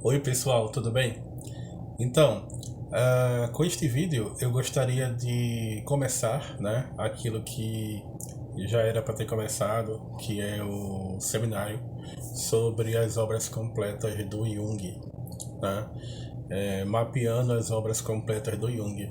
Oi pessoal, tudo bem? Então, com este vídeo eu gostaria de começar, né, aquilo que já era para ter começado, que é o seminário sobre as obras completas do Jung, né? Mapeando as obras completas do Jung.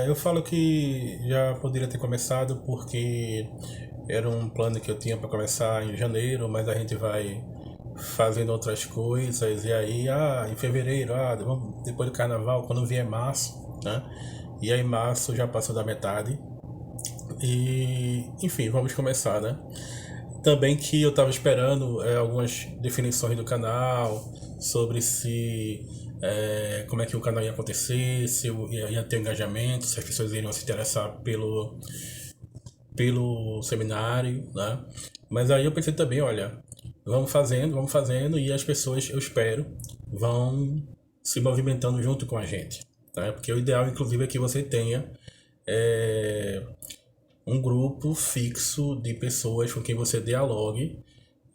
Eu falo que já poderia ter começado porque era um plano que eu tinha para começar em janeiro, mas a gente vai fazendo outras coisas e aí, em fevereiro, depois do carnaval, quando vier março, né? E aí março já passou da metade e, enfim, vamos começar, né? Também que eu estava esperando algumas definições do canal sobre se como é que o canal ia acontecer, se ia ter engajamento, se as pessoas iriam se interessar pelo seminário, né? Mas aí eu pensei também, olha, vamos fazendo e as pessoas, eu espero, vão se movimentando junto com a gente, né? Porque o ideal, inclusive, é que você tenha é, um grupo fixo de pessoas com quem você dialogue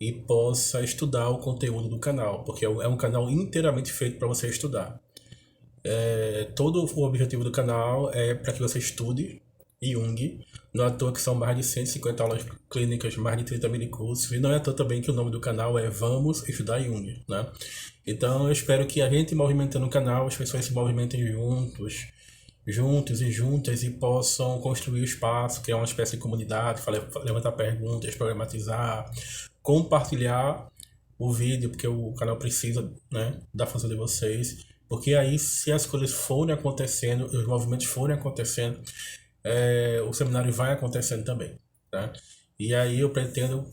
e possa estudar o conteúdo do canal, porque é um canal inteiramente feito para você estudar. Todo o objetivo do canal é para que você estude Jung. Não é à toa que são mais de 150 aulas clínicas, mais de 30 mini cursos. E não é à toa também que o nome do canal é Vamos Estudar Jung, né? Então eu espero que a gente movimentando o canal, as pessoas se movimentem juntos e juntas e possam construir o espaço, criar uma espécie de comunidade, levantar perguntas, programatizar, compartilhar o vídeo, porque o canal precisa, né, da força de vocês. Porque aí, se as coisas forem acontecendo, os movimentos forem acontecendo, o seminário vai acontecendo também, tá? E aí eu pretendo,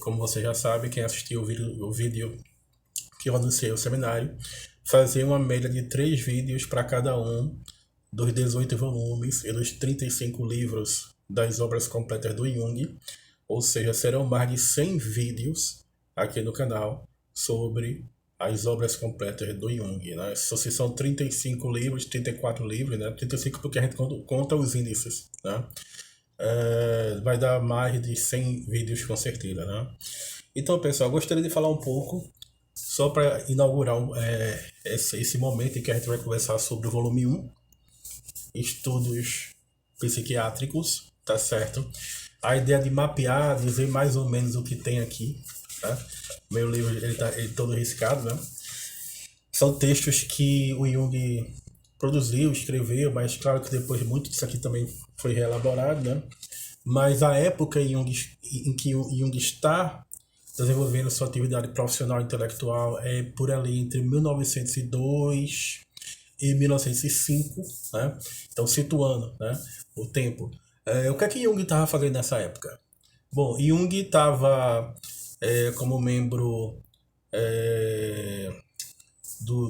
como você já sabe, quem assistiu o vídeo que eu anunciei o seminário, fazer uma média de 3 vídeos para cada um dos 18 volumes e dos 35 livros das obras completas do Jung, ou seja, serão mais de 100 vídeos aqui no canal sobre as obras completas do Jung, né? Se são 35 livros, 34 livros, né? 35 porque a gente conta os índices, né? Vai dar mais de 100 vídeos com certeza, né? Então, pessoal, gostaria de falar um pouco, só para inaugurar esse momento em que a gente vai conversar sobre o volume 1, estudos psiquiátricos, tá certo? A ideia de mapear, dizer mais ou menos o que tem aqui, tá? Meu livro ele tá todo riscado, né? São textos que o Jung produziu, escreveu, mas claro que depois muito disso aqui também foi reelaborado, né? Mas a época em que o Jung está desenvolvendo sua atividade profissional e intelectual é por ali entre 1902 e 1905, né? Então, situando, né, o tempo. O que é que Jung estava fazendo nessa época? Bom, Jung estava como membro é,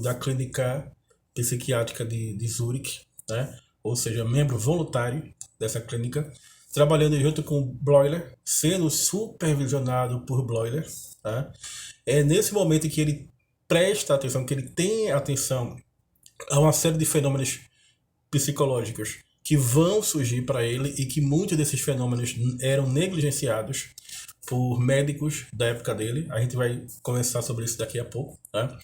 da clínica psiquiátrica de Zurich, né? Ou seja, membro voluntário dessa clínica, trabalhando junto com Bleuler, sendo supervisionado por Bleuler. Tá? É nesse momento que ele presta atenção, que ele tem atenção a uma série de fenômenos psicológicos que vão surgir para ele e que muitos desses fenômenos eram negligenciados por médicos da época dele. A gente vai conversar sobre isso daqui a pouco, né?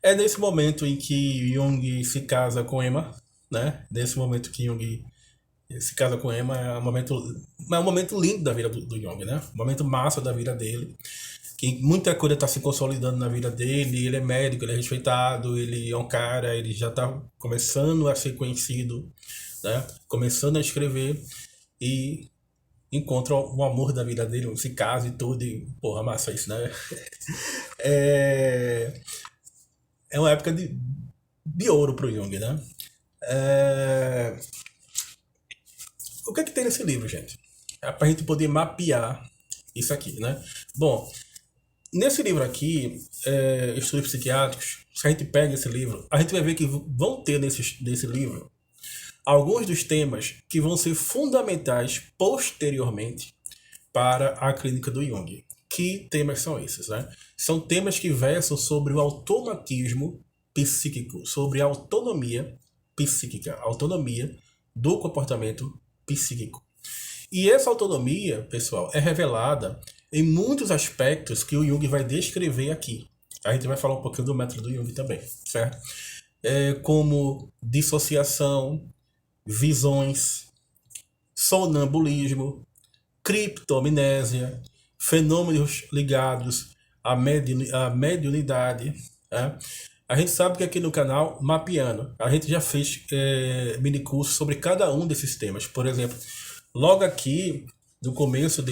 É nesse momento em que Jung se casa com Emma, né? Nesse momento que Jung se casa com Emma é um momento lindo da vida do Jung, né? Um momento massa da vida dele, que muita coisa está se consolidando na vida dele. Ele é médico, ele é respeitado, ele é um cara, ele já está começando a ser conhecido, né? Começando a escrever e encontra o amor da vida dele, se casa e tudo, e porra, massa isso, né? É, é uma época de ouro pro Jung, né? É, o que é que tem nesse livro, gente? É pra gente poder mapear isso aqui, né? Bom, nesse livro aqui, Estudos Psiquiátricos, se a gente pega esse livro, a gente vai ver que vão ter nesse livro alguns dos temas que vão ser fundamentais posteriormente para a clínica do Jung. Que temas são esses, né? São temas que versam sobre o automatismo psíquico, sobre a autonomia psíquica, a autonomia do comportamento psíquico. E essa autonomia, pessoal, é revelada em muitos aspectos que o Jung vai descrever aqui. A gente vai falar um pouquinho do método Jung também, certo? Como dissociação, visões, sonambulismo, criptomnésia, fenômenos ligados à mediunidade. Né? A gente sabe que aqui no canal, mapeando, a gente já fez mini curso sobre cada um desses temas. Por exemplo, logo aqui, no começo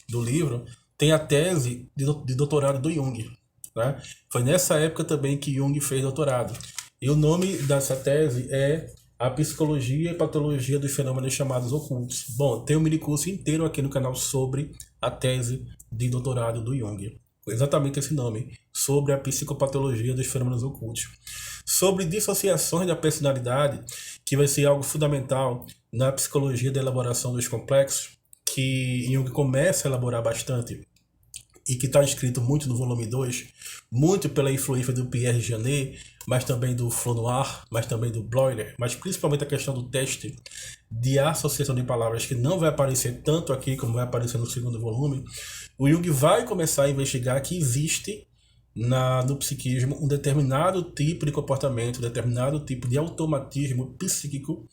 do livro, tem a tese de doutorado do Jung. Né? Foi nessa época também que Jung fez doutorado. E o nome dessa tese é A Psicologia e Patologia dos Fenômenos Chamados Ocultos. Bom, tem um minicurso inteiro aqui no canal sobre a tese de doutorado do Jung. Exatamente esse nome, sobre a psicopatologia dos fenômenos ocultos. Sobre dissociações da personalidade, que vai ser algo fundamental na psicologia da elaboração dos complexos, que Jung começa a elaborar bastante e que está escrito muito no volume 2, muito pela influência do Pierre Janet, mas também do Flonoir, mas também do Bloiler, mas principalmente a questão do teste de associação de palavras, que não vai aparecer tanto aqui como vai aparecer no segundo volume. O Jung vai começar a investigar que existe no psiquismo um determinado tipo de comportamento, um determinado tipo de automatismo psíquico,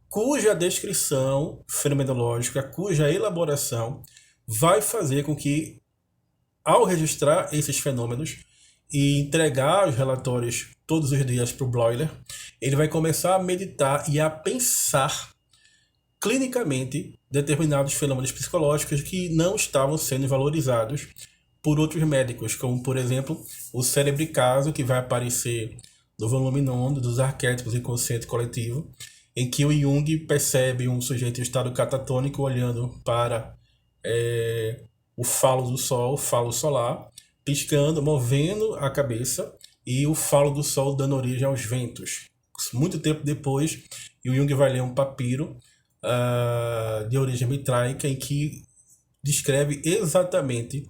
cuja descrição fenomenológica, cuja elaboração vai fazer com que, ao registrar esses fenômenos e entregar os relatórios todos os dias para o Bloiler, ele vai começar a meditar e a pensar clinicamente determinados fenômenos psicológicos que não estavam sendo valorizados por outros médicos, como, por exemplo, o célebre caso que vai aparecer no volume 9 dos arquétipos inconsciente coletivo, em que o Jung percebe um sujeito em estado catatônico olhando para o falo do sol, o falo solar, piscando, movendo a cabeça, e o falo do sol dando origem aos ventos. Muito tempo depois, o Jung vai ler um papiro de origem mitraica em que descreve exatamente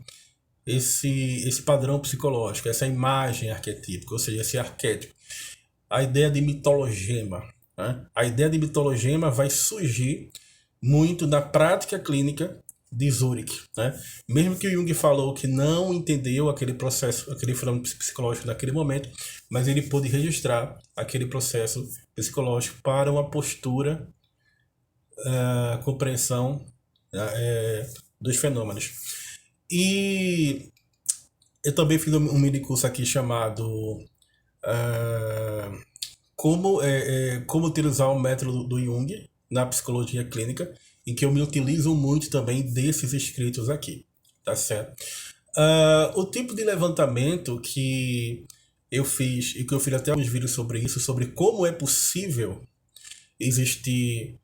esse padrão psicológico, essa imagem arquetípica, ou seja, esse arquétipo. A ideia de mitologema. Né? A ideia de mitologema vai surgir muito na prática clínica de Zurich, né? Mesmo que o Jung falou que não entendeu aquele processo, aquele fenômeno psicológico naquele momento, mas ele pôde registrar aquele processo psicológico para uma postura, compreensão dos fenômenos. E eu também fiz um mini curso aqui chamado como utilizar o método do Jung na psicologia clínica, em que eu me utilizo muito também desses escritos aqui, tá certo? O tipo de levantamento que eu fiz, e que eu fiz até alguns vídeos sobre isso, sobre como é possível existir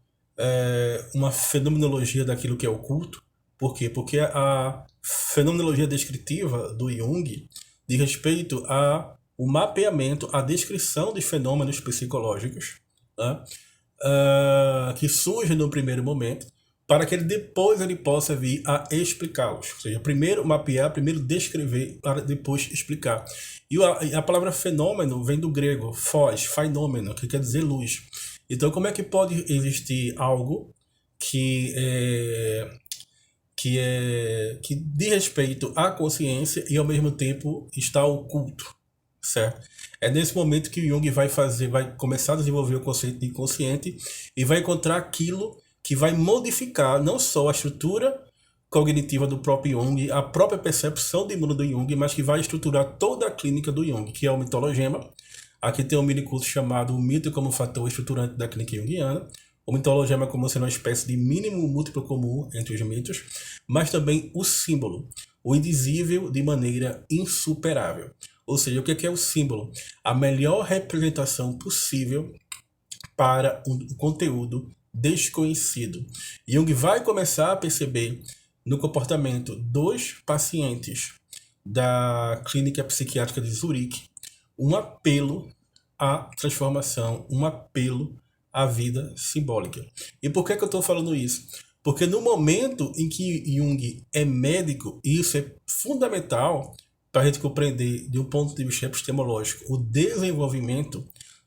uma fenomenologia daquilo que é oculto. Por quê? Porque a fenomenologia descritiva do Jung diz respeito ao mapeamento, à descrição dos fenômenos psicológicos, né? Que surge no primeiro momento, para que depois ele possa vir a explicá-los. Ou seja, primeiro mapear, primeiro descrever, para depois explicar. E a palavra fenômeno vem do grego, phainomeno, que quer dizer luz. Então, como é que pode existir algo que diz respeito à consciência e ao mesmo tempo está oculto, certo? É nesse momento que o Jung vai começar a desenvolver o conceito de inconsciente e vai encontrar aquilo que vai modificar não só a estrutura cognitiva do próprio Jung, a própria percepção de mundo do Jung, mas que vai estruturar toda a clínica do Jung, que é o mitologema. Aqui tem um mini curso chamado O Mito como Fator Estruturante da Clínica Junguiana. O mitologema como sendo uma espécie de mínimo múltiplo comum entre os mitos, mas também o símbolo, o indizível de maneira insuperável. Ou seja, o que é o símbolo? A melhor representação possível para um conteúdo desconhecido. Jung vai começar a perceber no comportamento dos pacientes da clínica psiquiátrica de Zurique um apelo à transformação, um apelo à vida simbólica. E por que eu estou falando isso? Porque no momento em que Jung é médico, e isso é fundamental para a gente compreender, de um ponto de vista epistemológico, o desenvolvimento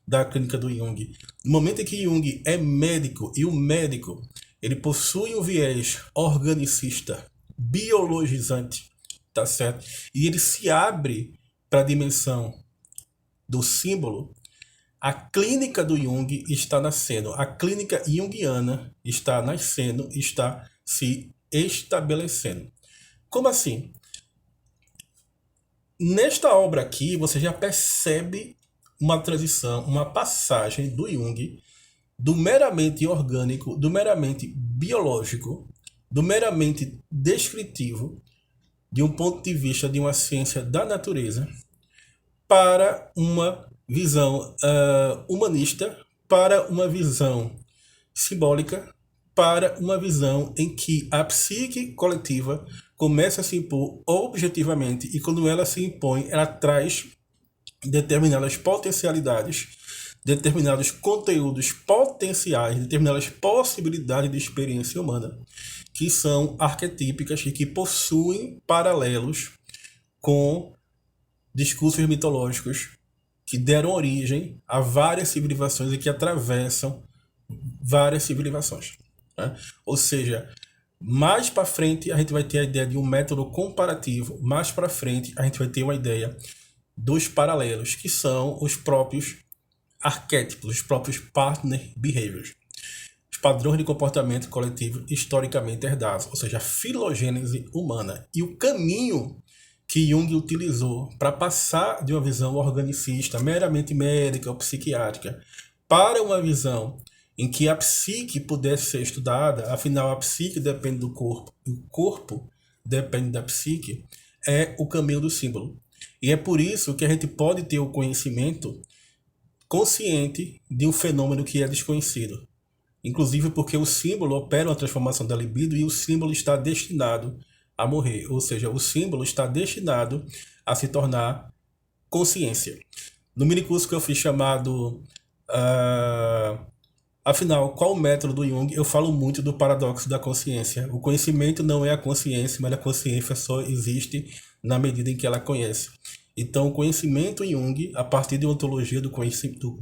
da clínica do Jung. No momento em que Jung é médico, e o médico ele possui um viés organicista, biologizante, tá certo? E ele se abre para a dimensão do símbolo, a clínica do Jung está nascendo. A clínica junguiana está nascendo, está se estabelecendo. Como assim? Nesta obra aqui, você já percebe uma transição, uma passagem do Jung do meramente orgânico, do meramente biológico, do meramente descritivo, de um ponto de vista de uma ciência da natureza, para uma visão humanista, para uma visão simbólica, para uma visão em que a psique coletiva começa a se impor objetivamente, e quando ela se impõe, ela traz determinadas potencialidades, determinados conteúdos potenciais, determinadas possibilidades de experiência humana, que são arquetípicas e que possuem paralelos com discursos mitológicos que deram origem a várias civilizações e que atravessam várias civilizações, né? Ou seja, mais para frente a gente vai ter a ideia de um método comparativo, mais para frente a gente vai ter uma ideia dos paralelos, que são os próprios arquétipos, os próprios partner behaviors, os padrões de comportamento coletivo historicamente herdados, ou seja, a filogênese humana. E o caminho que Jung utilizou para passar de uma visão organicista, meramente médica ou psiquiátrica, para uma visão em que a psique pudesse ser estudada, afinal a psique depende do corpo, e o corpo depende da psique, é o caminho do símbolo. E é por isso que a gente pode ter o conhecimento consciente de um fenômeno que é desconhecido. Inclusive porque o símbolo opera uma transformação da libido e o símbolo está destinado a morrer. Ou seja, o símbolo está destinado a se tornar consciência. No minicurso que eu fiz chamado Afinal, qual o método do Jung? Eu falo muito do paradoxo da consciência. O conhecimento não é a consciência, mas a consciência só existe na medida em que ela conhece. Então, o conhecimento Jung, a partir de uma ontologia do conhecimento,